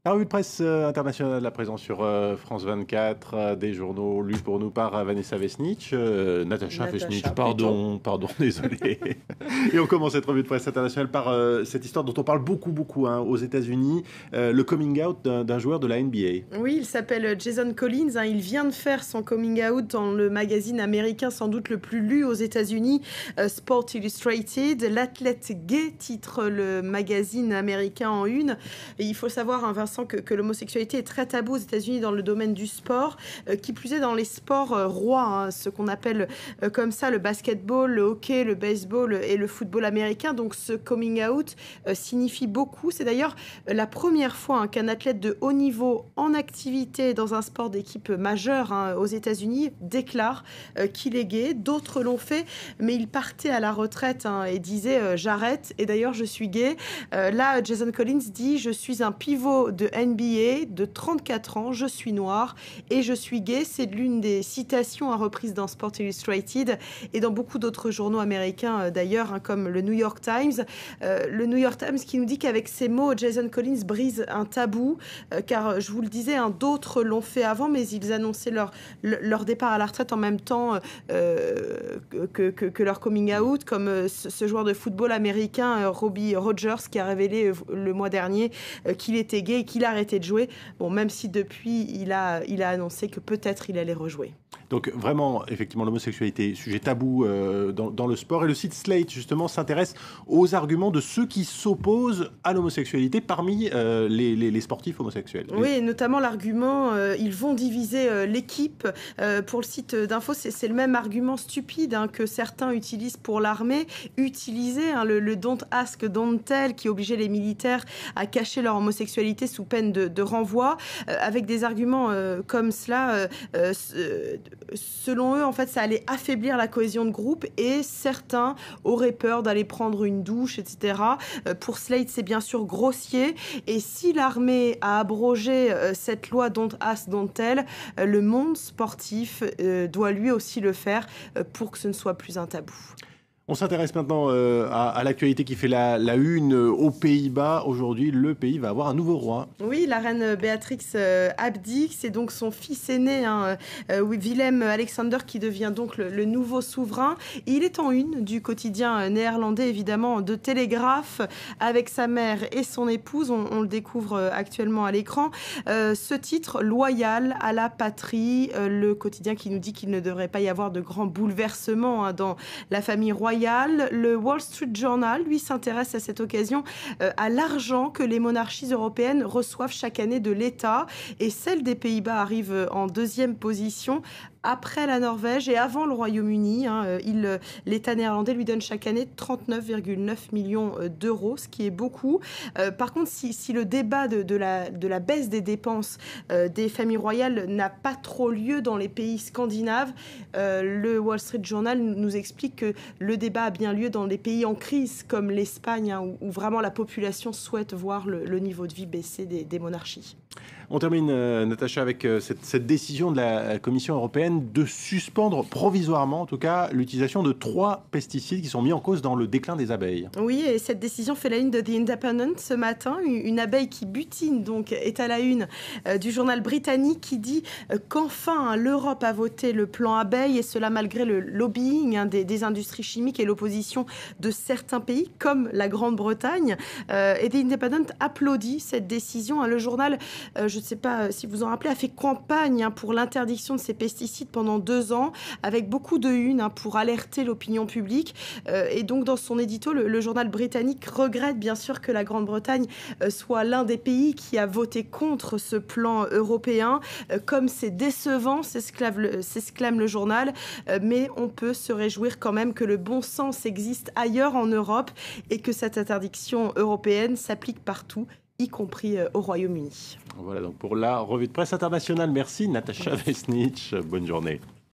La revue de presse internationale à présent sur France 24, des journaux lus pour nous par Vanessa Vesnich. Natacha Vesnich, pardon, désolé. Et on commence cette revue de presse internationale par cette histoire dont on parle beaucoup aux États-Unis, le coming out d'un joueur de la NBA. Oui, il s'appelle Jason Collins. Il vient de faire son coming out dans le magazine américain sans doute le plus lu aux États-Unis, Sport Illustrated. L'athlète gay titre le magazine américain en une. Et il faut savoir, Vincent, que l'homosexualité est très tabou aux États-Unis dans le domaine du sport, qui plus est dans les sports rois, ce qu'on appelle comme ça le basketball, le hockey, le baseball et le football américain. Donc ce coming out signifie beaucoup. C'est d'ailleurs la première fois qu'un athlète de haut niveau en activité dans un sport d'équipe majeur aux États-Unis déclare qu'il est gay. D'autres l'ont fait, mais il partait à la retraite et disait j'arrête, et d'ailleurs je suis gay. Là, Jason Collins dit je suis un pivot de NBA de 34 ans, je suis noir et je suis gay. C'est l'une des citations reprises dans Sport Illustrated et dans beaucoup d'autres journaux américains d'ailleurs, comme le New York Times. Le New York Times qui nous dit qu'avec ces mots, Jason Collins brise un tabou, car je vous le disais, d'autres l'ont fait avant, mais ils annonçaient leur départ à la retraite en même temps que leur coming out, comme ce joueur de football américain, Robbie Rogers, qui a révélé le mois dernier qu'il était gay et qu'il a arrêté de jouer. Bon, même si depuis, il a annoncé que peut-être il allait rejouer. Donc vraiment, effectivement, l'homosexualité, sujet tabou dans le sport. Et le site Slate, justement, s'intéresse aux arguments de ceux qui s'opposent à l'homosexualité parmi les sportifs homosexuels. Oui, et notamment l'argument, ils vont diviser l'équipe. Pour le site d'info, c'est le même argument stupide que certains utilisent pour l'armée. Utiliser le don't ask, don't tell, qui obligeait les militaires à cacher leur homosexualité sous peine de renvoi, avec des arguments comme cela. Selon eux, en fait, ça allait affaiblir la cohésion de groupe et certains auraient peur d'aller prendre une douche, etc. Pour Slate, c'est bien sûr grossier. Et si l'armée a abrogé cette loi Don't Ask, Don't Tell, le monde sportif doit lui aussi le faire pour que ce ne soit plus un tabou. On s'intéresse maintenant à l'actualité qui fait la une aux Pays-Bas. Aujourd'hui, le pays va avoir un nouveau roi. Oui, la reine Béatrix abdique. C'est donc son fils aîné, Willem-Alexander, qui devient donc le nouveau souverain. Il est en une du quotidien néerlandais, évidemment, de Télégraphe, avec sa mère et son épouse. On le découvre actuellement à l'écran. Ce titre, loyal à la patrie, le quotidien qui nous dit qu'il ne devrait pas y avoir de grands bouleversements dans la famille royale. Le Wall Street Journal, lui, s'intéresse à cette occasion à l'argent que les monarchies européennes reçoivent chaque année de l'État. Et celle des Pays-Bas arrive en deuxième position, après la Norvège et avant le Royaume-Uni. L'État néerlandais lui donne chaque année 39,9 millions d'euros, ce qui est beaucoup. Par contre, si le débat de la baisse des dépenses des familles royales n'a pas trop lieu dans les pays scandinaves, le Wall Street Journal nous explique que le débat a bien lieu dans des pays en crise comme l'Espagne, où vraiment la population souhaite voir le niveau de vie baisser des monarchies. On termine, Natacha, avec cette décision de la Commission européenne de suspendre provisoirement, en tout cas, l'utilisation de 3 pesticides qui sont mis en cause dans le déclin des abeilles. Oui, et cette décision fait la une de The Independent ce matin. Une abeille qui butine donc est à la une du journal britannique qui dit qu'enfin l'Europe a voté le plan abeille, et cela malgré le lobbying des industries chimiques et l'opposition de certains pays comme la Grande-Bretagne. Et The Independent applaudit cette décision. Le journal, je ne sais pas si vous en rappelez, a fait campagne pour l'interdiction de ces pesticides pendant 2 ans, avec beaucoup de unes pour alerter l'opinion publique. Et donc dans son édito, le journal britannique regrette bien sûr que la Grande-Bretagne soit l'un des pays qui a voté contre ce plan européen. Comme c'est décevant, s'exclame le journal, mais on peut se réjouir quand même que le bon sens existe ailleurs en Europe et que cette interdiction européenne s'applique partout, y compris au Royaume-Uni. Voilà donc pour la revue de presse internationale. Merci Natacha Vesnich. Bonne journée.